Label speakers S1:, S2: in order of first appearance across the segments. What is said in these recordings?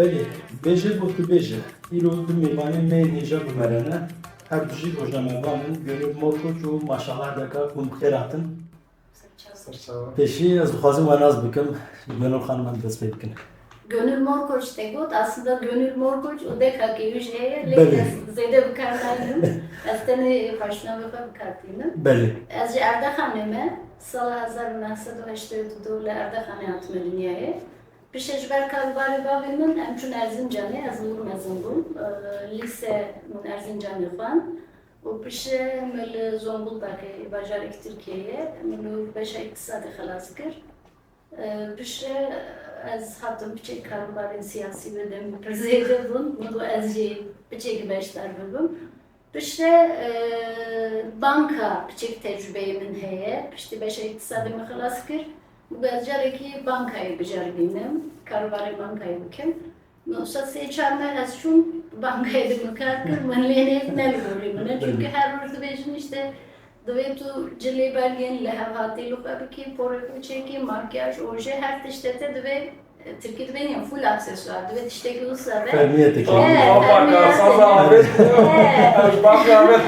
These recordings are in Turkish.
S1: بله بیشه بود بیشه ایرو دو میوانی نیجا بمرنه هر دوشی روزنامه بانن گönül morkoç و maşallah deka kumkteratın peşi az xazim ve naz bikim gönül hanımın dest bikin.
S2: Gönül Morkoç degot aslında Gönül Morkoç o deka ki yüzeye
S1: Beli.
S2: lekes zede bikarlardım. Astani başına bikartıydım.
S1: Beli.
S2: Az Erda Hanım'e Salah 1982 Erda Hanım atma dünyaya. Bir şey ver kalbari babamın emçün Erzincan'ı azılır mezunum. Lise Erzincan'ı falan. O bir şey mel Zonguldak'ı bacarak Türkiye'ye mel 5 ay iktisadi halas kır. Bir şey az hattım bir şey kalbari siyasi ve demokrasiye bun. Bunu az bir şey beşler bugün. Bir şey banka bir şey tecrübeyimin heye. İşte 5 ay iktisadi halas kır. Bu becereki bankayı becerdiğim, karvari bankayı bakayım. Nosa seçenler az şun bankayı da bakar, manliyene ne görüyorum. Çünkü her orada beşin işte dve tu cili belgen lehavati luka ki poru çeki makyaj oje her tiştete dve Türkiye'de benim full aksesuar dve tişteki usta ve
S1: Fermiyete ki.
S3: Bak sana Ahmet. Bak Ahmet.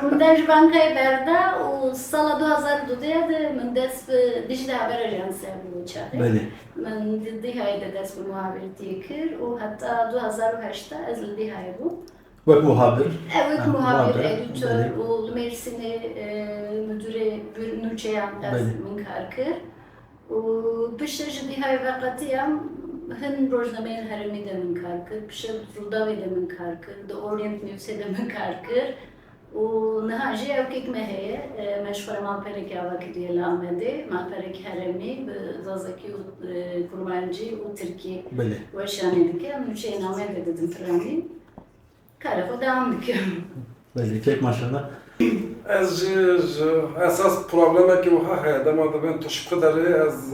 S2: Mundaj bankayı berda o sala 2002 de mendes dijital haber ajansı bu çare.
S1: Beli.
S2: من ضدي هاي درس بمعابرتي كر وحتى 2008 أزل هاي بو.
S1: Vek muhabir.
S2: Evet muhabir,
S1: muhabir,
S2: editör,
S1: beli.
S2: o Mersin'e müdüre Nurçeyan az
S1: Beli.
S2: من kar. O pişe jdi hay vakatiyam hin rojnameyin harami de min kar. Pişe rudavi de min kar. The Orient News'e de min kar. ونهاجي أو كيك ما هي مشهورة مع بريك على كدي العمدي مع بريك هرمي بزازكي وكرمانجي وتركي
S1: Beli.
S2: وشاني دكي من شيء نعمل dedim فراني كارفو devam dikiyorum.
S1: Beli. Kek maşallah.
S3: Ez esas probleme ki bu ha dema ben tuş kadarı az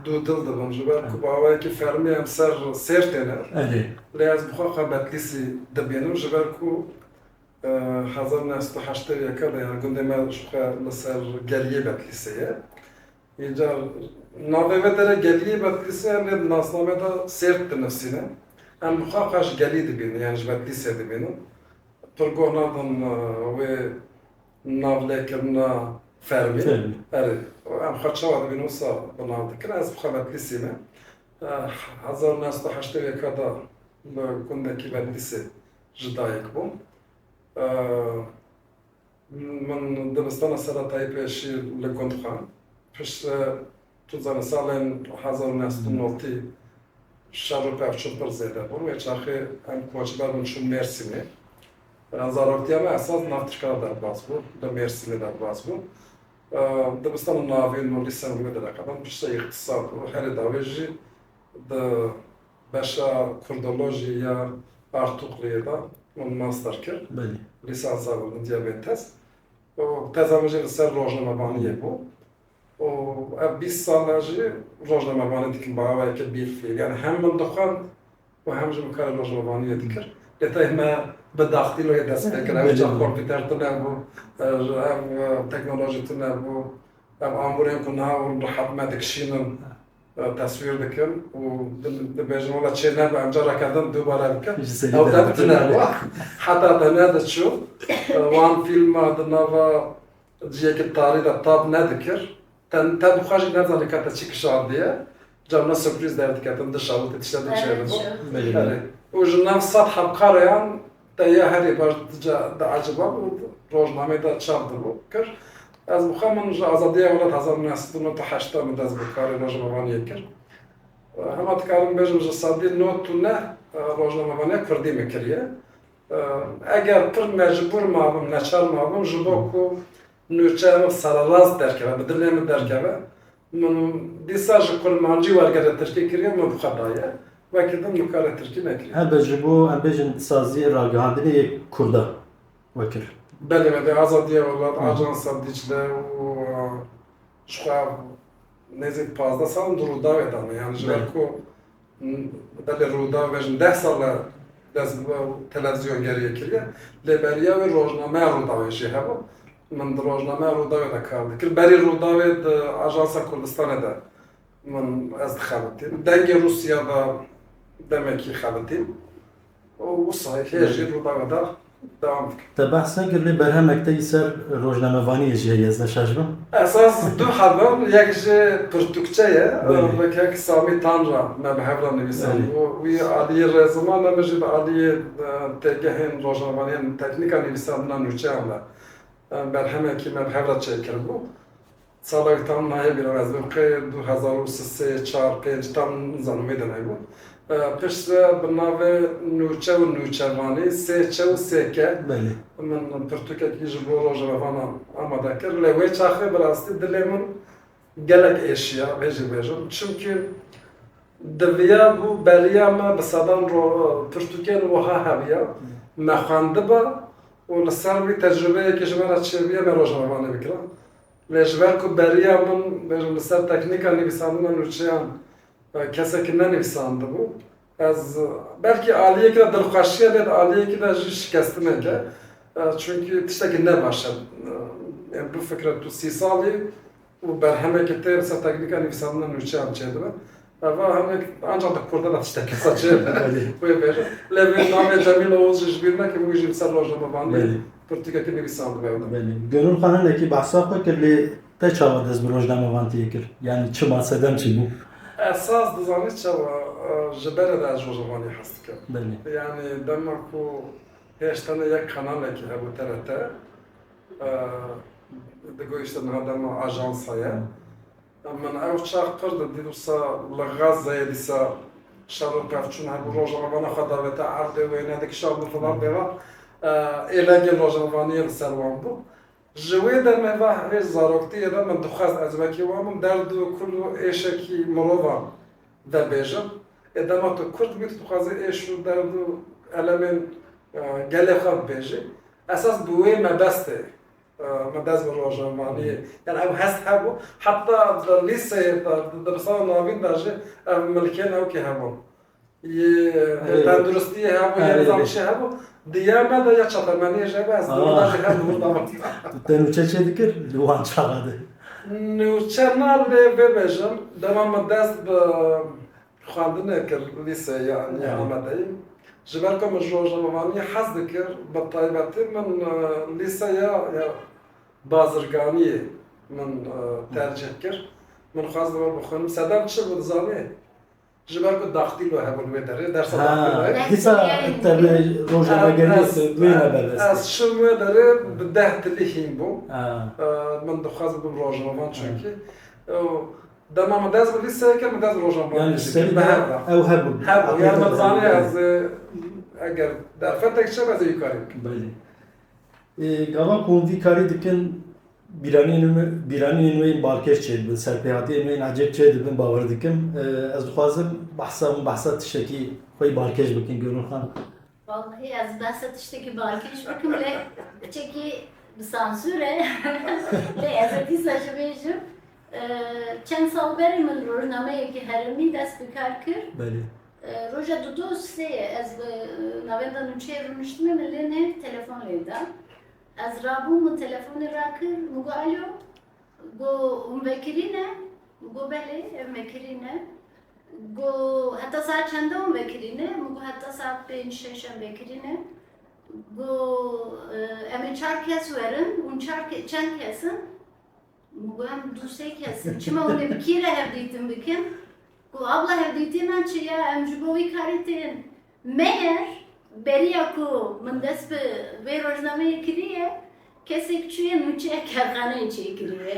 S3: dudildim ben jiber kubava ki fermi em sertene
S1: Eli.
S3: lez bu ha betlisi debiyenu jiber ku hazır nesli haştır yakada yani gündeme şu mesela geriye betliseye iyice navevetere geriye betliseye ne nasnameda sertti nefsine hem bu ha kaş geliydi beni yani betliseydi beni Turgonadan ve navlekerna fermi.
S1: Fermi.
S3: Evet. Am xaçavadı beni olsa bunaldı. Kiraz bu xabat lisime. Hazır nasıl haşte ve kada kundaki betlisi jidayek bu. من دبستان سرطای پیشی لگند خان. پیش تو زن سالن 1990 شهر پیشت برزیده بود. و چاخه هم کوچبر من چون مرسیمه. زاروکتیامه اساس نفتشکار در باز بود. در مرسیمه در باز بود. دبستان ناوی نولیسان بود در کدام پیش اقتصاد و هر داویجی د باشا کردولوژی یا ارتوقلیه دا من ماستر کرد.
S1: Beli.
S3: Lisans aldım diyabetes. O tezamıcı ser rojnamabaniye bu. O 20 salajı rojnamabani dikin bağa ki bir fiil. Yani hem من دخان و هم جو کار rojnamabaniye dikir. Detayma بداختی رو دست فکر هم جا کامپیوتر تو نبود هم تکنولوژی تو نبود هم آموریم که نه و راحت مدکشینم تصویر دکن و دبیجم ولی چه نه به امجا رکردن دوباره بکن او دبت نبود حتی دنیا شو وان فیلم دنوا جیه که تاری دا تاب ندکر تا بخواهی نزانی که تا چی کشار دیه جامعه سپریز درد کردن دشاوت تشتد چهره بود
S1: Beli.
S3: و جناب سطح بقاريان تايا هري باش دا عجبا روزنامه دا تشابد بو كر از مخمن جا ازاديه ولا هزار ناس دون تحشتا من داز بقاري روزنامه يكر هما تكارم بيجم جا صادي نوتنا روزنامه كردي مكريه اگر پر مجبور مابم نچار مابم جبوكو نوچام سرالاز دركبه بدلم دركبه من ديساج كل مانجي ورگره تركي كريه من بخدايه وكذا مكارة تركي نكري.
S1: Her beceribu em bejin sazı ragihandini yek kurda. Vekir.
S3: بله بله آزادیه ولاد آژانس دیجله و شخص نزدیک 15 سال رودا ودانه یعنی جوری که دل رودا وجن 10 سال دست تلویزیون گریه کلیه لبریا و روزنامه رودا وجه هوا من روزنامه رودا ود کار کل بری رودا ود آژانس کردستان ده من از خالتين دنگ روسيا دا دمكي خالتين وصحيح هيجي رودا devam dik.
S1: Te behs nekir lê berhemekte ser rojnamevaniyê jî heye ez neşajbim.
S3: Esas du haber yek ji Pirtûkçeye
S1: Belê.
S3: ve kek Sami Tanra me bi hevra nivîsan.
S1: Belê.
S3: Wî aliyê rêzima me jî bi aliyê têgehên rojnamevaniyên teknîka nivîsandina nûçeyan de berhemekî me bi hevra çêkiribû. Salek tam nayê bîra ez bi qê 2003-4-5 tam nizanim wê de nebû. Pişt bi navê nûçe û nûçevanî sêçe û sêke
S1: Belê.
S3: من پرتوکێکی ji bo rojnamevana amade kir lê wê çaxê bi rastî dilê min gelek êşiya vê jî bêjim çimkî diviya bû beriya me bi sedan pirtûkên wiha hebiya me xwendibe û li ser wî tecrübeyekî ji me re çêbiye me rojnamevanê bikirim lê ji ber ku beriya min bêjim li ser teknîka nivîsandina nûçeyan kesekî nenivîsandibû ez belkî aliyekî de dilxweşiya lê aliyekî de jî şikestineke çünkü tiştekî ne baş e yani bu fikre tu 30 salî û berhemekî tê ser teknîka nivîsandina nûçeyan çêdibe eva hemek ancak da Kurda da tiştekî saçê wê bêje lê vê navê Cemîl Oğuz jî ji bîr nekim wî jî li ser rojnamevaniyê
S1: Belê.
S3: pirtûkekî nivîsandibe ew de.
S1: Belê. Gönül xanimekî behsa xwe kir lê te çawa dest bi rojnamevantiyê kir? Yani çima sedem çi bû?
S3: Esas dizanî çawa ji ber de ez rojnamevaniyê hes dikim.
S1: Belê.
S3: Yani dema ku hêştene yek kanalekî hebû TRT digoyişte niha dema ajansa ye min ew çax pir didî wisa li Gazayê dîsa şerû pevçûn hebû rojnamevana xwe davêta erdê wêne dikişand filan bêva êlegên rojnamevaniyê li ser wan bû. Ji wê demê ve hêj zaroktiyê de min dixwest ez wekî wan bim derd û kul û êşekî mirovan vebêjim. Ê dema tu Kurd bî tu dixwazî êş û derd û elemên gelê xwe bibêjî. Esas bi wê me dest e me dest bi rojnamevaniyê. Yani ew hest hebû heta di lîseyê de di dibirsana navîn de jî ev milkên ew kê hebûn. Yê tenduristiyê hebû yê nizam çi hebû. Diya me de ya çatemeniyê jî hebû ez burada jî hem burada
S1: Te nûçe çê dikir? Li wan çawa de.
S3: Nûçena lê bibêjim dema me dest bi xwendinê kir lîseyê yani Amedeyê. Ji ber ku min ji rojnamevaniyê hez dikir bi taybetî min lîseya ya bazirganiyê min tercih kir. Min xwazdim bixwînim sedem çi bû dizanî? Ji ber ku daxtîl hebû li wê derê dersa daxtîl
S1: Dîsa te bi rojnamegeriyê wê nebelest.
S3: Ez şim wê derê bi 10 tilî hîn bûm.
S1: Ha.
S3: من دخواست بم روزنامه چونکی دما من دست به لیسته که من دست روزنامه
S1: Yani seni de
S3: به
S1: ew hebû.
S3: هر yani من زانی از اگر در فتح چه از یکاری
S1: Belê. Gava konvî karî dikin bîranîn wê balkêş çêdibin, serpêhatiyên wê ecêb çêdibin bawer dikim. Ez dixwazim behsa tiştekî xwe balkêş bikin Gönül xan.
S2: Vallahi az bahsa tişteki balkış bakım le çeki sansüre le ezeti saçı bejim çend sal beri min rojnameyê ki herîmî dest bi kar kir
S1: Belê.
S2: roja du sê ez navenda nûçeyê rûniştime min lê nêv telefon lêda ez rabûm min telefonê rakir min got alo got hûn vekirîne got belê ev vekirîne got heta saat çenda hûn vekirîne min got heta saat 5-6 em vekirîne got em ê 4 kes werin hûn çend kesin Mugam dusê kesin. Çima hûn ê bi kî re hevdîtin bikin? Ku abla hevdîtînan çi ya em ji bo wî karî tên. Meğer beriya ku min dest bi vê rojnameyê kiriye kesek çûye nûçeya kerxaneyê çêkiriye.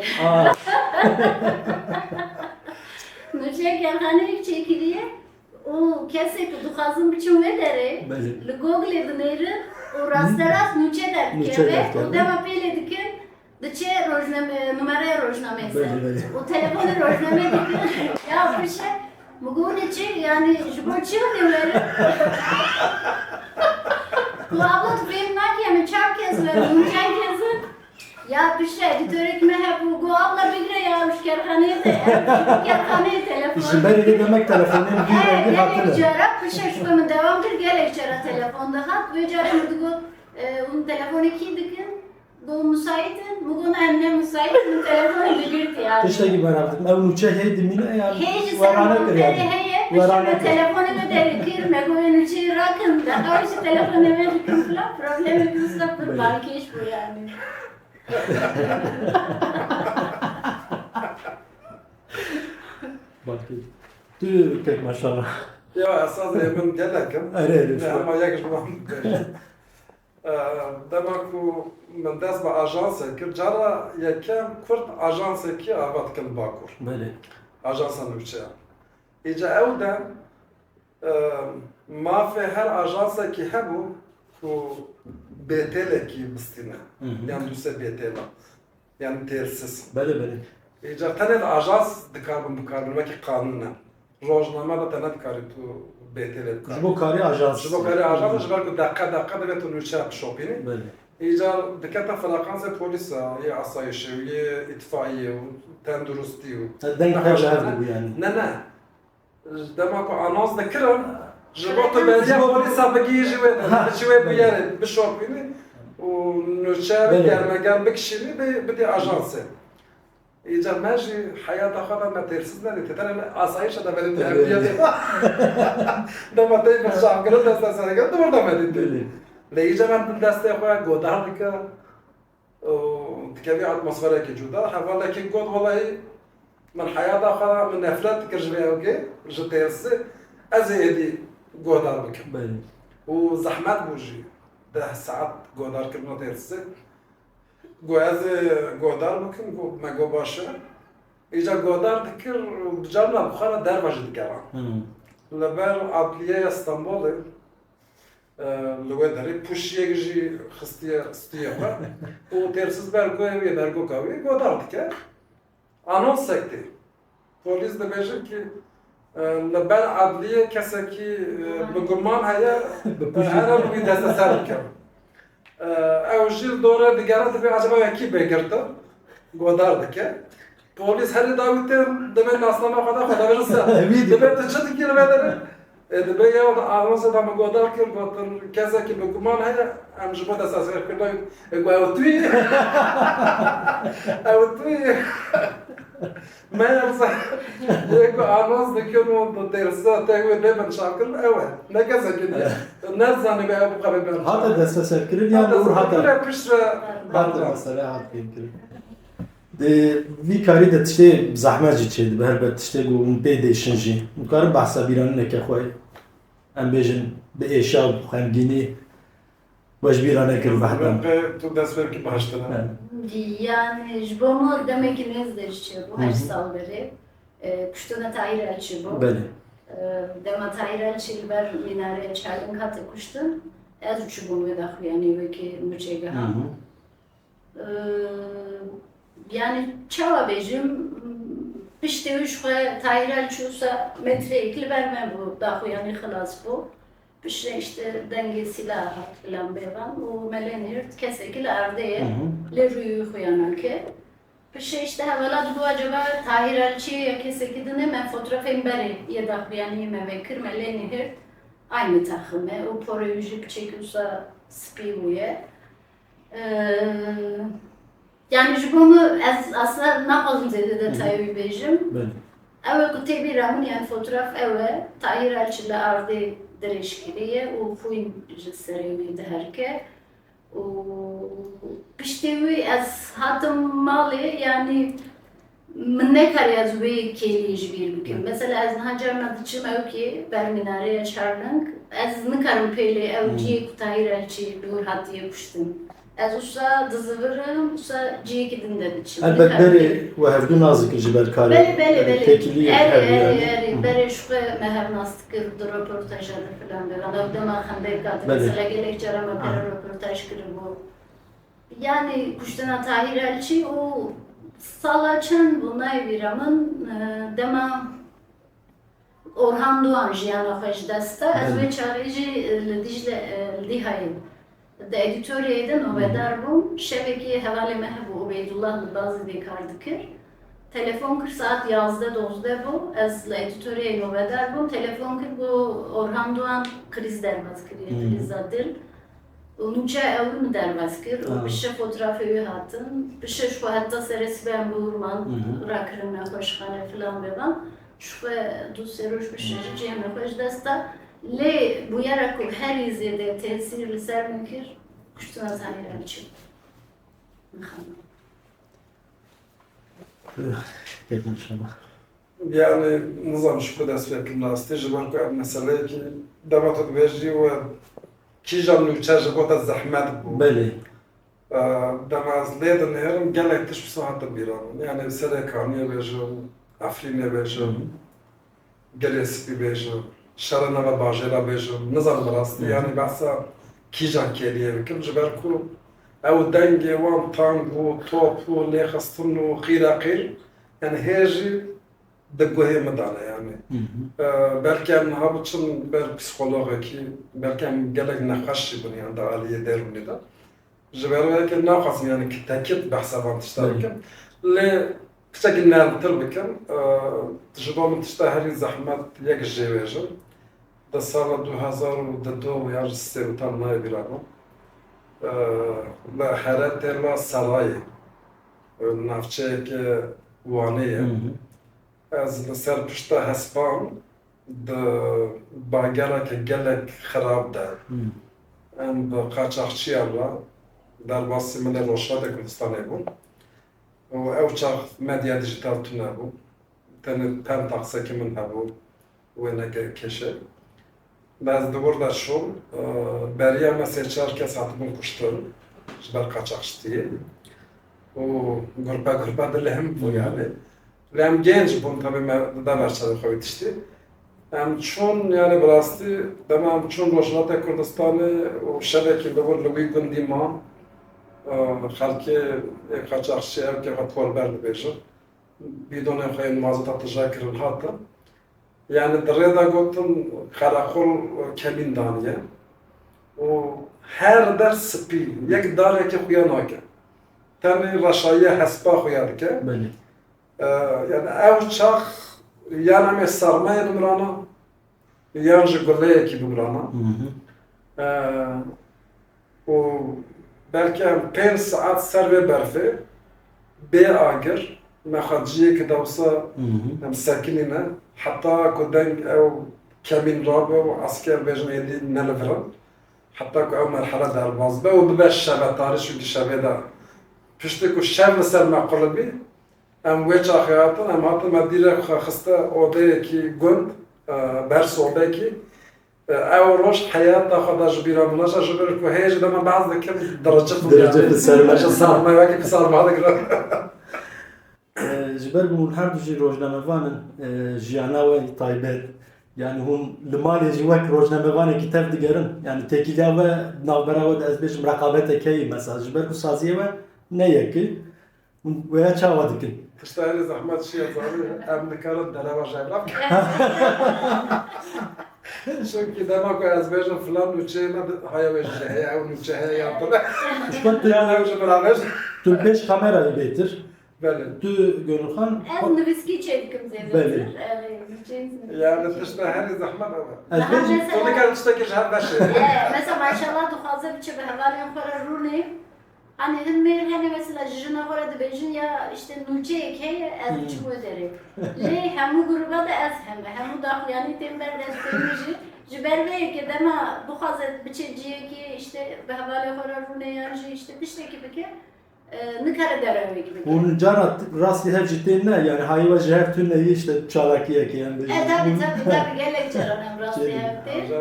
S2: Nûçeya kerxaneyê çêkiriye û kesek ku dixwazin biçin wê derê
S1: Belê.
S2: li Googleê dinêrin û rasterast nûçe derkeve û dema pêlê dikin diçe numaraya rojnameyse.
S1: Belê.
S2: O telefonu rojname dikin. Ya bir şey bugün çi yani ji bo çi diyorlar. Bu abla tu benim nakiyem çarp kez ver, mümkün kesin. Ya bir şey editör ekme hep bu abla bir ya müşkerhaneye de. Müşkerhaneye telefon.
S1: Ji berê lê demek telefonên bir rengî hatine.
S2: Gelek cara bir şey şu benim devam kır gelek cara telefonda hat ve cara mı digo un telefonu ki dikin. Bu müsaitin, bugün anne müsaitin telefonu girdi yani.
S1: Tişteki ben yaptım. Ev nuçe heydi mine yani.
S2: Hiç
S1: Varana
S2: sen
S1: kır
S2: heye
S1: yani.
S2: heye
S1: Varana
S2: peşime
S1: kır.
S2: telefonu da kirme koyun içi rakın da karşı telefonu verirken falan problemi bir sıfır
S1: Böyle.
S2: belki iş bu yani.
S1: Bakayım. Tüy pek maşallah.
S3: Ya esas yemin gelekim.
S1: Öyle
S3: Ne ama yakış bulan. Demek ku من دست به آژانس کرد جارا یکم کرد آژانس کی آباد کن باکور
S1: Böyle.
S3: آژانس نوچه ایجا او ده ما في هر آژانس کی هبو کو بیتل کی بستینه yani دوسه بیتل yani tersiz
S1: Böyle.
S3: ایجا تنه آژانس دکاربون وکی قانونه روزنامه da تنه دکاری تو بیتل
S1: Jibo kari ajans.
S3: جبو کاری آژانس جبر کو دقیقه دقیقه تو نوچه شوپینی
S1: Böyle.
S3: ایجا دکتا فلاکانس پلیس یا آسایشی و یا اتفاقیه و تندرستی و
S1: Denk kavga bu yani.
S3: نه دما کو آناز دکرن جبو تو بلدیا پلیسا بگی جوه بیاره بشوپینی و نوچه گرمگان بکشینی بدی آژانسه ایجا ماجی حیات خدا ما ترسیز ندی تتر آسایش دا بدی تربیت دما تی بخشام کرد دست سرگرد دور دم بدی
S1: Böyle.
S3: لیجا من دسته خواه گودار دکه تكابي اتمosfera كي جودا حوالا كي قد والله من حياة آخر من نفلت كرجبي اوكي جتيرس ازيدي قدار بك
S1: Böyle.
S3: وزحمات بوجي 10 ساعات قدار كلمة تيرس قو از قدار بكم ما قو باشا اجا قدار دكر بجالنا بخارا در وجد كرا لبر عدلية اسطنبول لو داري پوشیه گیجی خستیه استیه خو و ترسیز برگوی وی برگو کاوی گودارد که آنونس سکتی پلیس دبیجه که لبر عدلیه کسی که بگمان هیا هر روی دست سر کرد او جیل دوره دیگره دبی acaba یکی بگرده گودارد که پلیس هر داویته دبی ناسنامه خدا برسه دبی تچه دیگه بداره دبی یا آنونس دام گودار کرد گفتن کسی که بگمان هیا ام جبو دست سر کرده او توی او توی Meğerse yeko anons dükkanı da tersa teğve ne ben şarkın evet ne kasa gidiyor ne zanne be bu kadar ben
S1: Hatta deste serkirin yani doğru hatta.
S3: Hatta
S1: Hatta mesela hatta yemkin. De vi kari de tişte zahmet çeydi elbette tişte bu be değişinci. Bu karı bahsa biranın ne ki koy. Em bejin be eşya hem gini baş birane kır bahtam.
S3: Ben tu ders ver ki baştan.
S2: Yani jbomu demek ki nezdir çi bu her sal beri. Kuştuna tayir elçi bu.
S1: Böyle.
S2: Dema tayir elçi ber minare çarın katı kuştun. Ez uçu bunu da yani ve ki müçega. Yani çava bejim pişti üç tayir elçi olsa metre ikli verme bu da yani xalas bu. Pişti işte denge silah falan bevan o melenir kesekil ardeye le rüyü koyanan ki pişti işte havalat bu acaba tahir elçi ya kesekidine men fotoğrafım beri ya da yani mevekir melenir aynı takımı o projik çekiyorsa spivuye yani jbomu aslında ne oldu dedi detayı bejim.
S1: Böyle.
S2: Evet kutebi ramın yani fotoğraf evet tahir elçiyle ardı درشکریه و فوی جسریمی دهرکه و پشتیوی از هاتم مالی yani من نکاری از وی کلیج بیر بکن مثلا از هنجر ندیچم او که بر مناره چارنگ از نکارم پیلی او جیه کتایی رلچی دور hatiye پشتم از usta dızıvırım usta ciye gidin dedi için.
S1: Elbette beri ve hevdu nazik jiber kari.
S2: Beli.
S1: Tekili
S2: Eri beri şu meher nastıkır röportaj adı falan böyle. Adam dema xanday kadı. Mesela gelek carama beri röportaj kırı bu. Yani kuştuna tahir elçi o salaçan bunay viramın dema Orhan Doğan jiyana hoş dasta az ve çarıcı Dicle da editöriyeden obedar bum şebeke havale mehbu Ubeydullah bazı bekardıkır. Telefon 40 saat yazda dozda bu az editöriyeden obedar bum telefon kır bu Orhan Doğan kriz dermez kriz adil. Onunca evim dervaz kir, o bir şey fotoğrafı hatın, bir şey şu hatta serisi ben bulurman, rakırına hoşhane falan beban, şu du seruş bir şey cemre hoş desta, le bu yara ku her izlede tesir ser mümkür, kuştuna zahir için.
S1: Peki inşallah.
S3: Yani nizam şu kadar sürekli nasıl jiban ko mesela ki damat tbejri ve kijan nüçer jibota zahmet bu.
S1: Beli.
S3: Damaz leden herim gelek tiş bir saatte bir an. Yani Serekaniye bejim, Afrin'e bejim, Gelesipi bejim, Şarana ve Bajera bejim, nizam rastı yani bahsa kijan keliye bikim jiber ku ev denge wan tango topu lehastunu khiraqir yani heji دقوهي مدانا يعني belki hem habuçun bel psikoloğa ki belki hem gelek nakaş buni yani da aliye deruni da jiber belki nakas yani kitakit bahsaban tiştabiken le kıçak nar tırbiken tjibam tiştahari zahmet yek jevejim da sala 2002 yar serutan nay birano la harat la saray nafçe ki vaniye از لسر پشتا هسپان د باگرا که گلک خراب ده ام با قاچاقچی الله در باسی من روشاد کردستانه بود و او چاق مدیا دیجیتال تونه بود تن تقصه که من هبود و نگه کشه باز دور در شول بریا مثل چار کس هاتمون کشتن جبر قاچاقچیه و گربه دلهم بود yani hem genç bunu tabii da başladı koydu işte. Hem çün yani burası tamam çün Rojava Kurdistan'ı o şebeke bu Louis Gundima halkı kaçak şehir ki hatvar berdi beşer. Bir dönem hayın mazata tezakirın hatta. Yani derede gotun karakol kemin daniye. O her ders spi yek dar ki kuyanake. Tabii raşaya hasba kuyarke.
S1: Beli.
S3: Yani ev çak yani sarmaya numrana yanjı goleye ki numrana o belki 5 saat serve berfe bir agir mexadjiye ki davsa hem sakinine hatta kodan ev kemin rabe ve asker bejmedi nelevran hatta ko ev merhala derbaz be o beş şebe tarih şu şebe da pişti ko şev ser maqlabi ام وجه خیاطن ام حتی مدیر خسته اوده کی گند برس اوده کی او روش حیات تا خدا جبیرا مناش جبر کو هیج دم بعض کم درجه
S1: سرمایه
S3: سرمایه وقتی که سرمایه گر
S1: جبر بون هر دوجی روزنامه‌وانن جیانا و تایبت yani hun limali jivak roznamevane kitap digerin yani tekila ve navbera ve ezbeş rakabet ekeyi mesela jber ku saziye ve ne yeki veya çava dikin
S3: تشتغل زحمت شيء صاري ام نكرت دلوا جايبلك شو كده ما كو ازبيجن فلان وشي ما هيا وجه هي او وجه هي يا طلع
S1: Şubat
S3: انا
S1: yani
S3: وجه برامج
S1: tüm 5 kamerayı betir
S3: بله
S1: tü Gönülhan
S2: Ez nüviski çekim
S1: Beli.
S3: يعني تشتغل زحمت
S1: ezbeş
S3: تقول كان تشتكي جهات ماشي
S2: Mesela maşallah duhazı bir çebe hevalin kora runi. Hani hınmir hani mesela jina kora de bejin ya işte nuce ekey ez biçim öderi. Le hemu gruba da ez hemu da yani tember de temiji. Jiber ve ki dema duhazı biçeciye ki işte hevalin kora runi yani işte bişte gibi ki ne kara dereve gibi.
S1: Bunun canat rastlı her ciddi ne yani hayva jehef tünne işte çalakiye ki yani.
S2: Tabii gelek çaranım rastlı heptir.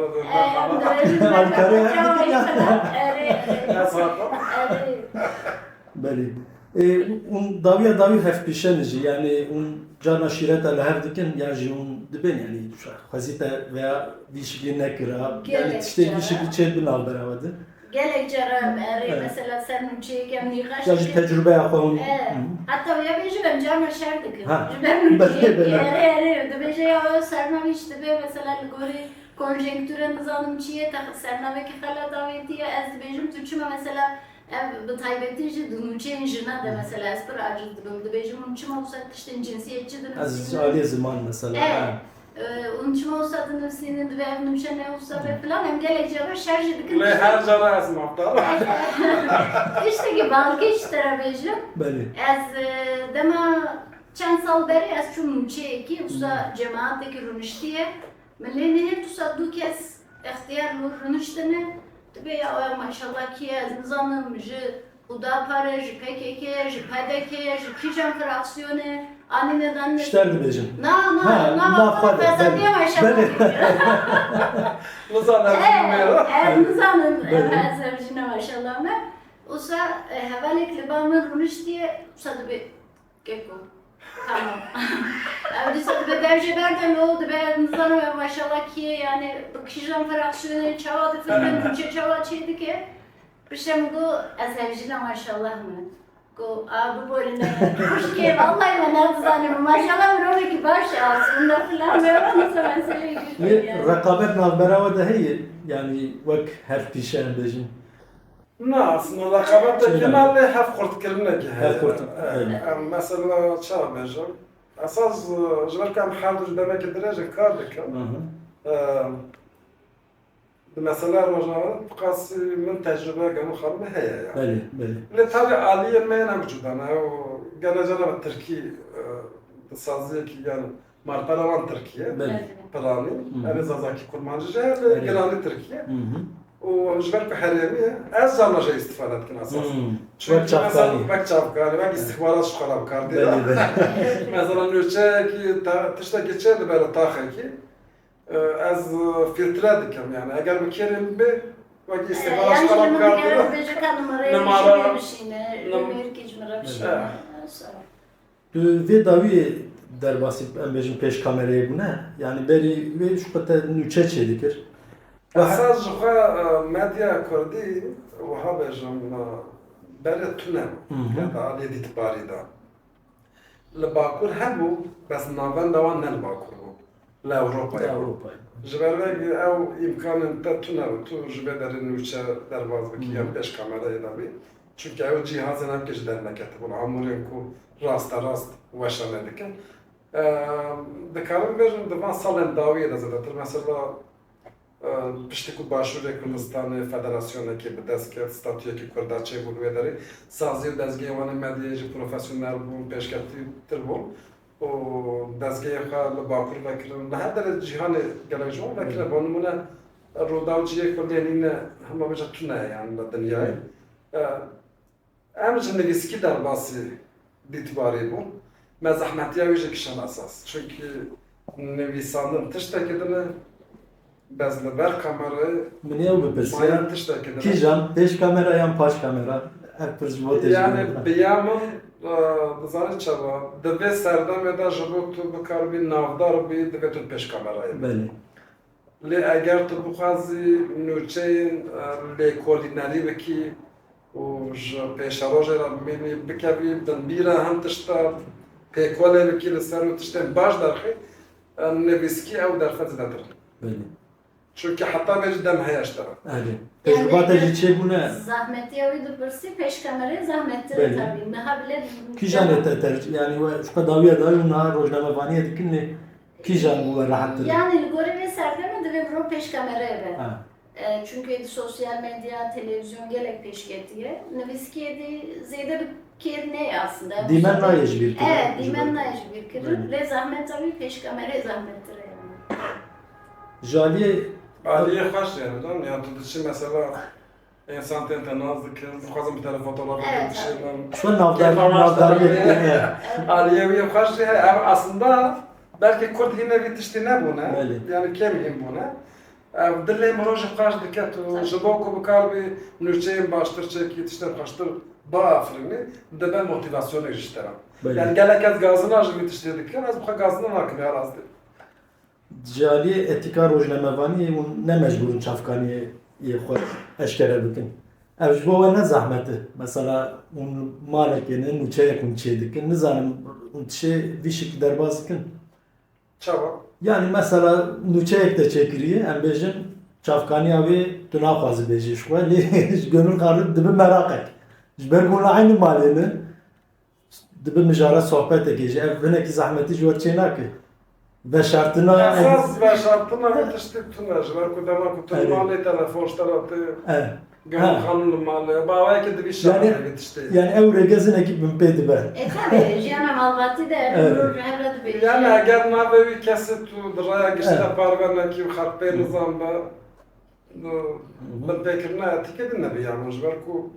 S1: Beli. Un davi hef pişenici yani un cana şiret ala her dikin yani un diben yani hazite veya dişi ne kira yani işte dişi çelbin al beraber.
S2: Gelek çaram mesela sen uçuyor kem nikaş.
S1: Ya tecrübe yapalım.
S2: Hatta ya beji ben cana şerdik.
S1: Ben
S2: de beji ya serna işte be mesela gori konjonktüre nizamın çiye ta serna ve ki hala davetiye ez bejim tuçuma mesela bu taybetici dunuçen jina da mesela espra acıdı bu bejim uçuma bu saat işte cinsiyetçi de
S1: Az Ali zaman mesela.
S2: Onun için olsa da nefsinin ve evnimşe ne olsa ve falan hem geleceğe şarj edip
S3: Ve her cana ez maftar.
S2: işte ki balgeç tarafıcım.
S1: Bəli.
S2: Ez dema çend sal beri ez çum ki usta cemaatdeki rünüştiye. Milleni hep usta du kez ihtiyar rünüştene. Tabi ya maşallah ki ez nizamım Huda para, PKK, PDK, Kijan fraksiyonu, ani neden
S1: İşlerdi bejim.
S2: Na fazla maşallah.
S3: Nizam ezilmiyor.
S2: Nizamın ezbercine maşallah mı? Usa havalik libamın runuş diye usadı bir geko. Tamam. Abi usadı bir derece berden oldu be nizamı maşallah ki yani Kijan fraksiyonu çavadı falan Türkçe çava çeydi ki. Bişem go ezbercine maşallah mı? Go abi böyle hoş ki vallahi ben nazanım maşallah böyle ki baş aslında falan böyle nasıl mesele
S1: Ve rekabet navbera da hey yani vak her pişen bejim.
S3: Ne aslında rakabetteki genelde hep kurt kelime ki.
S1: Hep kurt,
S3: Mesela çağ bejim. Asas jverkam haldır demek ki derece kardık. Mesela rojnamenin bukası min tecrübe gönül xarmı heye ya.
S1: Bəli, bəli.
S3: Le tabi aliye meyne vücudana o geleceğine ve Türkiye sazıya ki yani marpalavan Türkiye.
S1: Bəli.
S3: Plani. Yani zazaki kurmancıca ve
S1: Evet.
S3: genelde Türkiye. O jverk heremi az zanlaja istifade etkin asas. Çünkü
S1: Vak çapkani.
S3: mesela vak çapkani, vak istihbarat şukalam kardı.
S1: Bəli, bəli.
S3: Mesela nürçe ki tışta geçerdi böyle tahe ki az filtre dikem yani eğer bir kerim bir vak istihbarat
S2: Yani
S3: şukalam
S2: şimdi
S3: kardı.
S2: bu bejeka numarayı
S3: Numara-
S2: bir şeyine, ömür geçmere bir şeyine.
S1: Tu vê dawiyê derbasî em bêjin pêş kamerayê bûne yani berî wê şu qete nûçe çê dikir.
S3: Esas jukha medya Kurdî wiha bêjim bere tune ya da aliyê dîtbarî da. Li Bakur hebû bes navenda wan ne li Bakur bû. Li Ewropayê bû.
S1: Avrupa.
S3: Ji ber vê ew imkanên te tune bû tu ji vê derê nûçe derbas bikî yan pêş kamerayê da bî. Çünkü ew cihazên hemkî ji der neketibûn amûrên ku rasta rast weşane dikin. Dikarim bêjim di van salên dawiyê de zêdetir mesela piştî ku Başûrê Kurdistanê federasyonekî bi dest ket statûyekî Kurda çêbû li wê derê sazî û dezgehê wan ê medyayê jî profesyonel bûn pêşketîtir bûn û dezgehê xwe li Bakur vekirin li her derê cîhanê gelek ji wan vekire bo nimûne Rûdawciyê Kurdiyê nîne hema bêje tune yani li dinyayê em ji nivîskî derbasî dîtbarî bûn me zehmetiya wî jî kişan esas çünkü nivîsandin tiştekî dine bez li ber kamerayê
S1: Min ew bipirsiya
S3: mayan tiştekî dine.
S1: kîjan pêş kamera yan paş kamera hep pir ji bo
S3: Yani
S1: tecrübe.
S3: biyamın dizanî çava divê serdemê de ji bo tu bikarbî navdar bî divê tu pêş kamerayê.
S1: Bəli.
S3: Lê eger tu bixwazî nûçeyên lêkolînerî bikî û ji pêşerojê re bimînî bikevî binbîra hem tişta pêkolê bikî li ser û tiştên baş derxî nivîskî ew derfet zêdetir.
S1: Bəli.
S3: Çünkü hatta bêjî dem heye ji te re.
S1: Bəli. Tecrübata jî çêbûne
S2: Zahmeti evi de pırsı peş kamerayı zahmettir
S1: Belli.
S2: tabii. Daha bile
S1: kîjan ê te tercih yani we şu qe dawiya dawî û niha rojnamevaniyê dikin lê kîjan bû we rahattir.
S2: Yani görevi serdemedi ve bro peş kameraya ver.
S1: Ha.
S2: Çünkü sosyal medya, televizyon gelek peşketiye. Neviskiye zeyde bir kerine aslında.
S1: Dîmen nayê ji bîr kirin.
S2: Evet, dimen nayê bir kirin.
S1: Belli.
S2: Ve zahmet tabii peş kameraya zahmettir yani.
S1: Jaliyê
S3: Aliye hoş yani canım ya tu dişi mesela insan tente naz dikir dixwazim bir tane fotoğraf
S2: Evet,
S3: dikişim.
S1: şu navdariyê
S3: Aliye hoş ya aslında belki Kurd yine bir tişti ne bu ne?
S1: Belli.
S3: Yani kemiyim bu ne? Dille maroj hoş diket tu jabo ku bikar bir nürçeyim baştır çeki tişten baştır ba afrini de ben motivasyonu eriştirim.
S1: Belli.
S3: Yani gelek az gazını ajı bitiştirdik az bu gazını vakti arazdı.
S1: Jaliyê etika rojnamevaniyê hûn ne mecburun çavkaniyê yê xwe eşkere bikin. Ev ji bo we ne zehmet e. Mesela hûn malekê ne nûçeyek hûn çê dikin. Nizanim hûn tişê vî şekil derbas dikin.
S3: Çaba.
S1: Yani mesela nûçeyek de çêkiriye em bêjin çavkaniya wê tu naxwazî bêjî ji xwe lê ji gönül xarib dibe merakek. Ji ber ku hûn aynı malê ne dibe mijara sohbetekê jî ev hinekî zehmetî ji we çê nake. Ve şartına...
S3: Esas ve şartına yetiştik tünaj. Ve kudama kutu
S1: Evet.
S3: malı telefon ştaratı.
S1: Evet.
S3: Gönül kanunlu malı. Bağaya ki de bir şartına yetişti.
S1: Yani ev regezin ekip mümpeydi be.
S2: tabii, jiyana malbatı da
S1: Evet.
S2: evladı bir
S3: Yani eğer nabevi kesit tu draya gişte
S1: Evet.
S3: parvana ki harpe nizam ba ben pekirne etik edin nebi yani jber ku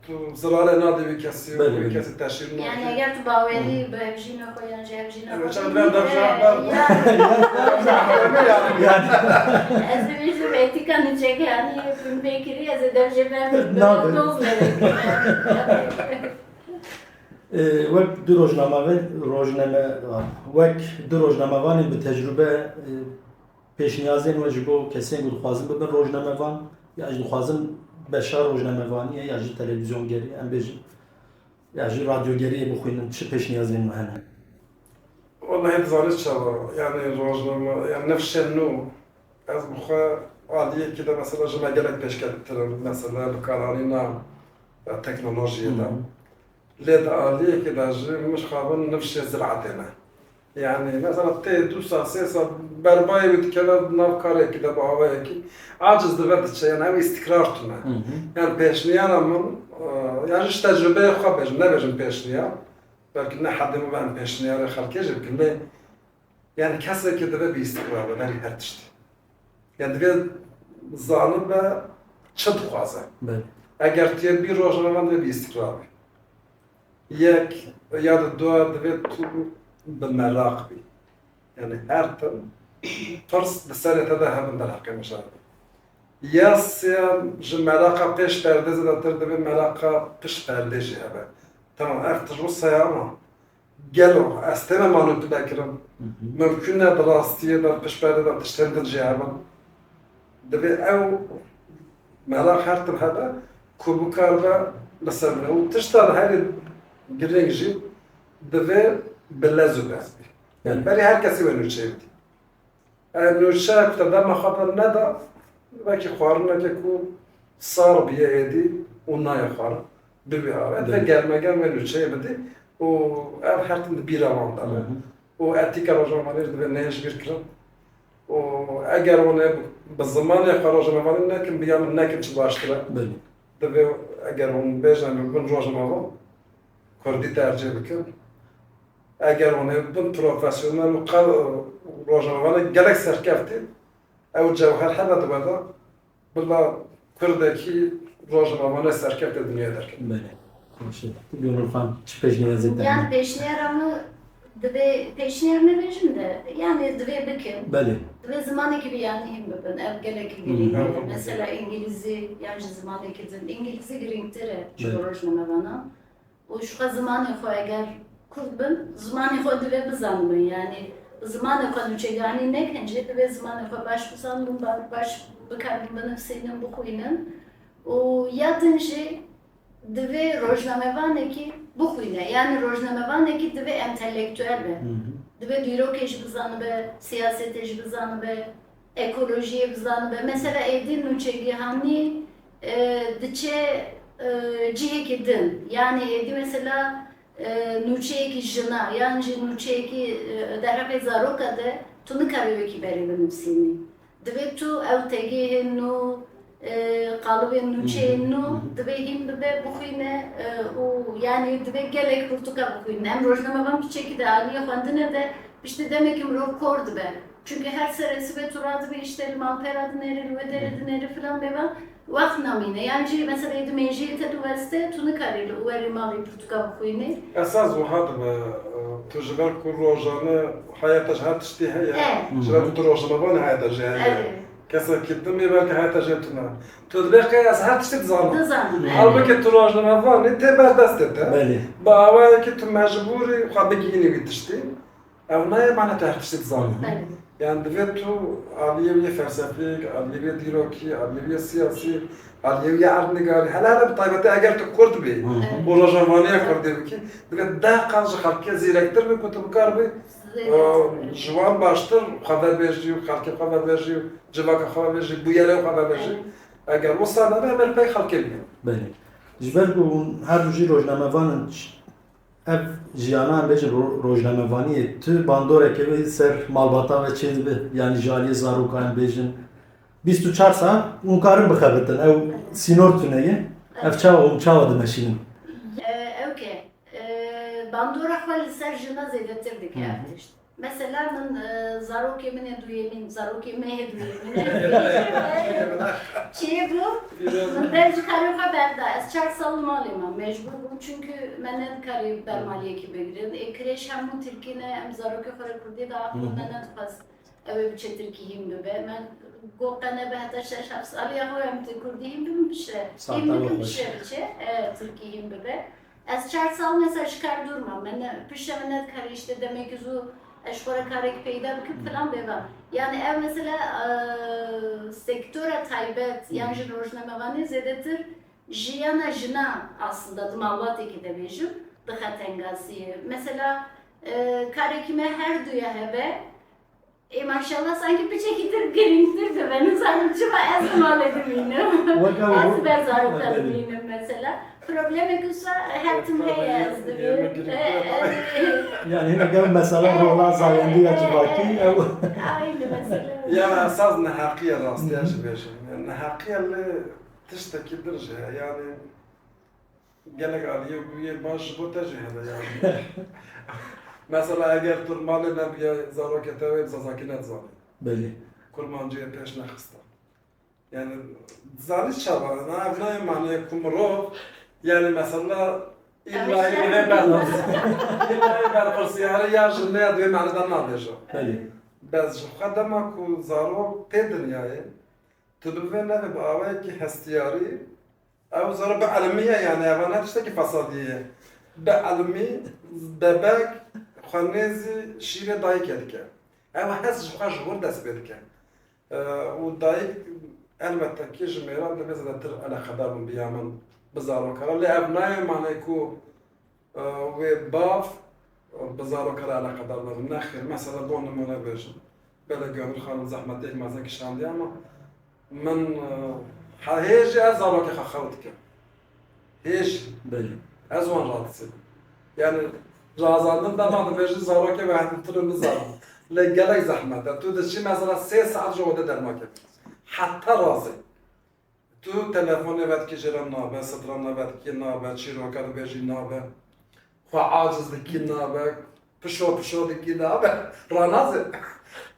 S3: tu zarare nadevi kesi
S1: Beli, beli.
S3: kesi teşhir
S2: yani eğer tu baveli bevjino koyan jevjino
S3: Evet, sen ben de
S1: Yani
S2: Ez bizim etikanı çek yani pekiri ez derece ben
S1: Ne yapayım? وەک دو ڕۆژنامەوانی بە تەجروبە پێشنیازێن وە ji بۆ کەسێک دخوازم ببن ڕۆژنامەوان یا دخوازم بەشار ڕۆژنامەوانیە یا ji تەلەڤیزیۆنگەری ئەم بێژم یا ji رادیۆگەریە بخوێنن چ پێشنیازێن هەن
S3: والله هاد زاريت شابا يعني روجنا يعني نفس النوع از بخوا عادية كده مثلا جمع جالك بيشكل مثلا بكارانينا التكنولوجيا ده ليد عادية كده مش خابن نفس زراعتنا يعني مثلا تي دوسا سيسا برباي بتكلم نافكاري كده بعوايا كي عاجز دلوقتي شيء يعني هاي استقرار تنا يعني بيشنيانا من يعني إيش تجربة خابج نبيجم بيشنيا belki ne haddime ben peşniyare halkece bilme yani kasa ki de bir istikrarı ben her işte yani de zanı ve çıt fazla
S1: بله
S3: eğer diye bir rojavan ve bir istikrar yek ya da dua ve tu بالمراق بي يعني her tım فرص بسالة ده هم بالحق مشاهد ياس جملاقة بيش پردازه داتر ده ملاقة بيش پردازه هبه tamam افتش ya ama gelo استمع ما نتذكرم ممكن دراستي ده بيش پردازه تشتغل جهابا ده او ملاقة هرتم هذا كوبو كاربا لسبنا وتشتغل هاي جرينجي ده باللازم لازم يعني بالي herkesi ve nüçeydi. Nüçe kutadar makablar ne da belki xwarına ki ku sar biye edi ona yaxar bir avet ve gelmegen ve nüçe bedi o ev hertin bir avanda o etika rojamanı ve neş bir kram o eğer onu bu zaman yaxar rojamanı ne kim biyam ne kim çılaştıra
S1: بله
S3: ve eğer onu bejan bu rojamanı kurdi tercih bikin eğer onu bu profesyonel rojamanı gerek serkefti ev cevher heba da billa Kurdaki rojamanı serkefti dünya derken.
S1: بله باشه گونور خان چی پێشنیازێت
S2: yani peşniyaramı dve peşniyarını verin de yani dve bikin
S1: بله
S2: dve zamanı gibi yani hem bibin ev gelek gibi mesela İngilizce yani zamanı gibi İngilizce girintere çorojnama bana o şu zamanı ko eğer Kurdbin zamanı ko dve bizanmı yani zamanı ko nüçe yani ne kence dve zamanı ko baş bizanmı baş bakarım bana senin bu kuyunun o yatınca dve rojnamevaneki bu xwîne yani rojnamevanekî divê entelektüel be divê dîrokê jî bizane be siyasetê jî bizane be ekolojiyê bizane be mesela êdî nûçegihanî diçe cihekî din yani êdî mesela nûçeyekî jina yan jî nûçeyekî derhevê zaroka de tu nikarî wekî berê binivîsînî divê tu ew tegihên nû قالبين نوچينو دبيهم دبي بخوينه و yani dibê gelek Portugal bixwîne em rojnamevan piçekî de alîye xwendinê de piştî demek im rokor dibe çünkü her seresi ve turadı bir işleri malpera dineri rüvederi dineri filan beba vaxt namîne yani jî mesela êdî menjiyê te diweste tu nikarî li werî malê Portugal bixwînî
S3: Esas o had be tu ji ber ku rojane hayata ji her tiştî heye ji ber ku tu rojnamevan hayata ji heye Kesa kittim ya belki hayata jetuna. Tu dibê qeyas her tiştî dizanım. Halbuki tu rojnamevanê tê berdest dite.
S1: بله
S3: Bi awayekî tu mecburî xwe bigihînî vî tiştî. Ev naye mane tu her tiştî dizanî. Yani divê tu aliyeviyê felsefîk, aliyeviyê dîrokî, aliyeviyê siyasî, aliyeviyê erdnigarî, hele bi taybetî eger tu Kurd bî, û rojnamaniya Kurdî bikî, divê deh qas ji xelkê zîrektir bî ku tu bikar bî ji wan baştir xeber bêjî û xelkê xeber bêjî û civaka xeber bêjî, bûyerê xeber bêjî. Eger wisa nebe hemen pey xelkê bî.
S1: بله ji ber ku her du jî rojnamevanin ev jiyana em bêjin rojnamevaniyê tu bandoreke wê ser malbata ve çê dibe yani jaliyê zaroka em bêjin 24 saat hûn karin bixebitin ew sînor tuneye ev çawa hûn çawa dimeşînin.
S2: Okey. Bandora xwe li ser jina zêdetir dike ev tişt. Mesela min zarokê min ê duyê min, zarokê me ê duyê min çê bû, min dev ji karê xwe berda. Ez 4 sal malê me mecbur bûm çünkü me nedikarî bermaliyekî bigirin. Kirêş hemû Tirkîne em zarokê xwe li Kurdî da me nedixwest ew ê biçe Tirkî hîn bibe. Me got qene be heta 6-7 saliya xwe em tê Kurdî hîn bibim bişre. Hîn bikim bişre biçe Tirkî hîn bibe. Ez 4 sal mesela ji kar durmam. Me pişre me nedikarî işte demek ki zû eşkora karek peyda bikip falan beva. Yani ev mesela sektöre taybet yani jin rojnamevanî zêdetir jiyana jina aslında malbatekî de bêjim dixetengasiye. Mesela karekî me her duya hebe maşallah sanki biçekîtir girîngtir de ben zalim çıma ez malê dimînim. Ez ber zarokta dimînim mesela. Problemek ise her tim heye ez dimînim.
S1: Yani hinek ev mesela rola sayende ya civaki ev
S2: Aynı mesela.
S3: Yani esas nehakiye rastlayan şey beşim. Nehakiye tiştekidir şey. Yani gelek aliye bu yer baş bu tercih eder yani. Mesela eğer turmalı nebiye zarokete ve zazakinet zalim.
S1: belli.
S3: Kurmancıya peş nakısta. Yani zaliş çaba. Ne mani kumro. Yani mesela İllahi bile berlas. İllahi berlas yani ya jine ya duy manada nadejo.
S1: Belli.
S3: Bez xadama ku zaro te dünyayı tüdüve ne be avay ki hestiyari ev zaro be almiye yani evana işte ki fasadiye be almi bebek xanezi şire dayık edike ev hes jxaş vur dest bedike o dayık elbette ki jmeran de mesela tır ala xadam biyaman bizaro kara le ev nay mane ku ve baf بزارو كلا على قدر من ناخر مثلا دون نمونه بيجن بلا جامل خان زحمة ديك مثلا كشان دياما من هيج أزارو كخا خوتك هيج
S1: Belli.
S3: أزوان راتسي يعني رازاندن da ما بيجن زارو كي واحد ترى زارو لقالك زحمة تو دشي مثلا 3 ساعات جوده درماك حتى رازي تو تلفون بعد كي جرام نابه سترام بعد كي نابه شيرو كاد بيجي نابه خو عاجز دكي نابه بشو دكي نابه رانازه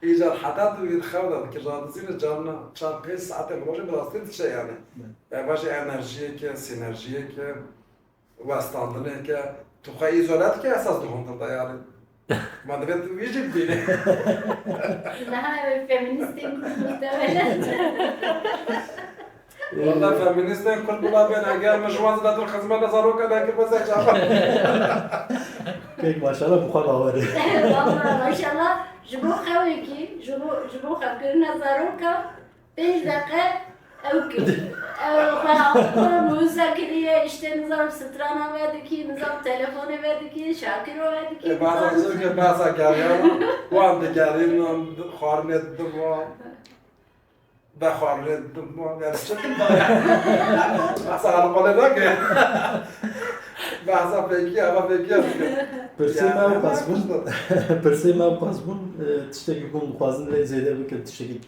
S3: إيجار حتى تو يتخوض كي رانازين جامنا 4-5 ساعات مروجه براستين تشي يعني باش انرژی که سینرژی که وستاندنه که تو خواهی ایزولت که اساس دوهنده دا yani ما دبت ویجib bile
S2: Daha feministim muhtemelen.
S3: والله feministten kurt bula ben eğer mecmuazı da dur hizmete zaruka da ki basa çaba
S1: Pek maşallah bu kadar var.
S2: Vallahi maşallah jibo xaweki jibo xabirna zaroka 5 dakika evki. Müzakireye işte nizam strana verdi ki, nizam telefonu verdi ki, Şakir o verdi ki.
S3: bazen çünkü bazen geliyorum bu anda geliyorum xarnet dua بخارج ما يعني شكل ما بس على قولنا كده بحث فيكي أما فيكي
S1: Persema u kasbun. Persema u kasbun. Tişteki kum khazın le zede bike tişteki.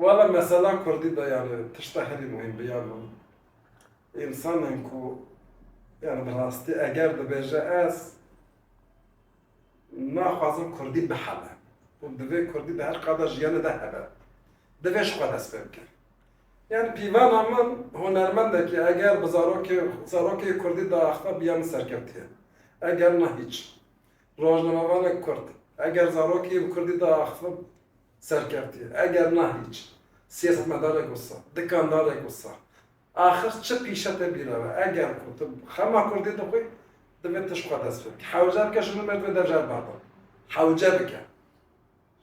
S3: والله مثلا كردي ده يعني تشتهري مهم بيانو إنسان إنكو يعني براستي أجر ده بيجا أس ناخذ كردي بحالة ودفع كردي ده هر قدر جيانه ده هبه دفع شو قدر أسباب yani pivan aman hunermendeki eğer zaroki Kurdi da axta biyan serkeftiye. Eğer ne hiç. Rojnamavane Kurd. Eğer zaroki Kurdi da axta serkeftiye. Eğer ne hiç. Siyaset medarek olsa, dükkandarek olsa. Ahir çı pişete bir eve. Eğer Kurd. Xama Kurdi da koy. Demet şu kadar asbab. Havcab ke şunu merve dercar barda. Havcab ke.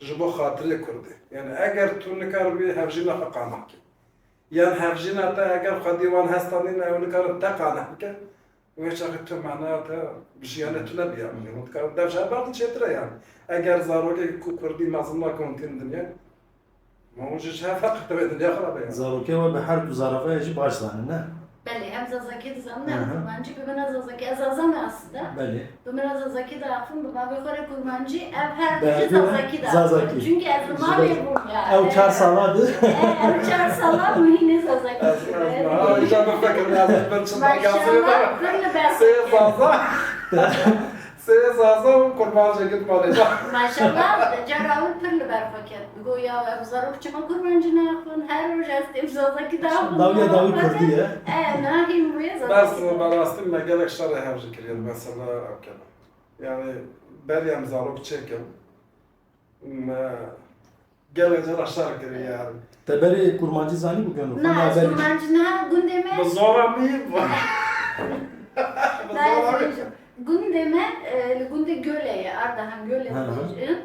S3: Jibo xatırı Kurdi. Yani eğer tu nikar bir havcina xaqamak ki. يعني هفجينا تا اگر خديوان هستانين او نكار تقانه که وش تو معناته بشيانه تو نبيا من نكار دفش بعد چتره يعني اگر زاروگه كردي مازما كونتين دنيا ما وجهش فقط به دنيا خرابه يعني
S1: Zaroke ve behar du zarafa yaşı başlanır ne?
S2: بله هم زازاکی دزانم
S1: Aha.
S2: kurmancı bimene zazaki azazam aslında.
S1: Bəli.
S2: Bimene zazaki da afın bima bixore kurmancı ev her
S1: Bəli,
S2: tişi zazaki da.
S1: zazaki.
S2: Çünkü ez mavi bu ya.
S1: Ev çar saladı.
S2: Ev çar sala muhine zazaki.
S3: Ha, İcan bu fikir lazım. Ben çından yazıyor da.
S2: Maşallah kırlı
S3: Seye
S2: ben.
S3: zaza. Seye zaza kurban ceket malıyla.
S2: Maşallah caravu pırlı ber fakat. Goya ev zarok çıma kurmancı ne yapın? Her roş estem zazaki da yapın.
S1: Davya davi kurdu ya.
S2: Nahim buraya
S3: Ben
S2: zazaki.
S3: ben aslında gerek şarı her zikir mesela okey. Yani beryem zarok çekim. Gelece aşağı kiri yani.
S1: Teberi kurmancı zani bugün.
S2: Ne kurmancı ne gündeme?
S3: Bu zora mı? Bu zora mı?
S2: Gündeme, günde göleye, Ardahan göle
S1: Hı hı.
S2: diyeceğim.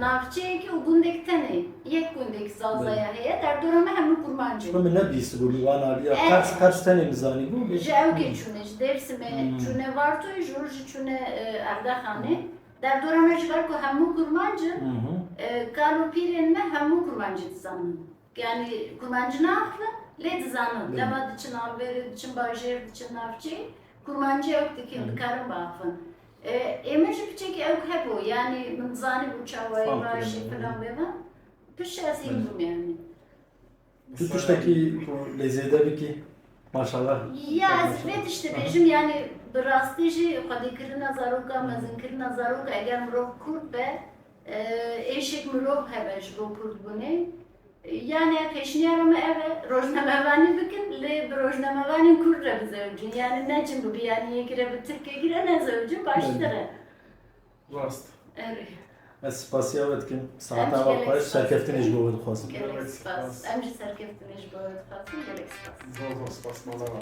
S2: Navçıya ki o gündeki tane, yek gündeki zalzaya heye, der döneme hem kurmancı.
S1: Ama ne birisi bu Livan abi ya.
S2: Evet.
S1: Kaç tane mi zani bu?
S2: Jevke çune, dersime çune var to, Jorji çune Ardahan'e. Der döneme çıkar ko hem kurmancı, kalu pirenme hem kurmancı dizanın. Yani kurmancı ne yaptı? Le dizanın. Lema için alberi için bajir için navçı. Kurmancı yok dikim karın bakın. Emerji piçeki yok hep o. Yani mınzani bu çavayı
S1: Fark
S2: bajir
S1: yani.
S2: falan beva. Pişesi imzum yani.
S1: Tutuştaki o lezzede bir ki maşallah.
S2: Ya ezbet işte bejim yani brastici kadikiri nazaruka mezinkiri nazaruka eğer murov kurd be eşek murov hebej ro kurd bune. Yani peşniyarımı eve rojnamevani bikin le rojnamevani kurra bizevcin. Yani ne için bu bir yani gire bir Türkiye gire ne zevcin başları.
S3: Rast.
S2: Evet.
S1: Ez spasiya kim saata bakar serkeftin ecbo ve khwasım.
S2: Gerek spas. Emci serkeftiniş böyle tıkasın gerek spas.
S3: Zor spas mallara.